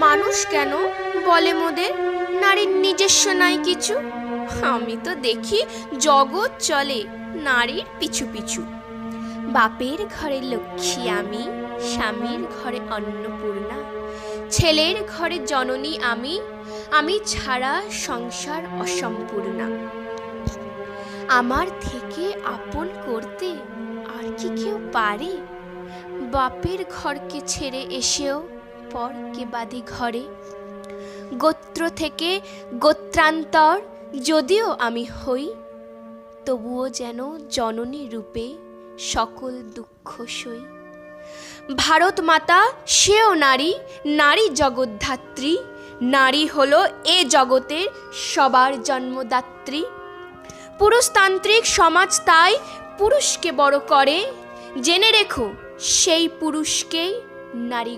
মানুষ কেন বলে মোদের নারীর নিজস্ব নাই কিছু? আমি তো দেখি জগৎ চলে নারীর পিছু পিছু। বাপের ঘরে লক্ষ্মী আমি, স্বামীর ঘরে অন্নপূর্ণা, ছেলের ঘরে জননী আমি, আমি ছাড়া সংসার অসম্পূর্ণা। আমার থেকে আপন করতে আর কি কেউ পারে? বাপের ঘরকে ছেড়ে এসেও পরকে বাঁধি ঘরে। গোত্র থেকে গোত্রান্তর যদিও আমি হই, তবুও যেন জননী রূপে সকল দুঃখ সই। ভারত মাতা সেও নারী, নারী জগদ্ধাত্রী, নারী হলো এ জগতের সবার জন্মদাত্রী। পুরুষতান্ত্রিক সমাজ তাই পুরুষকে বড় করে, জেনে রেখো সেই পুরুষকেই নারী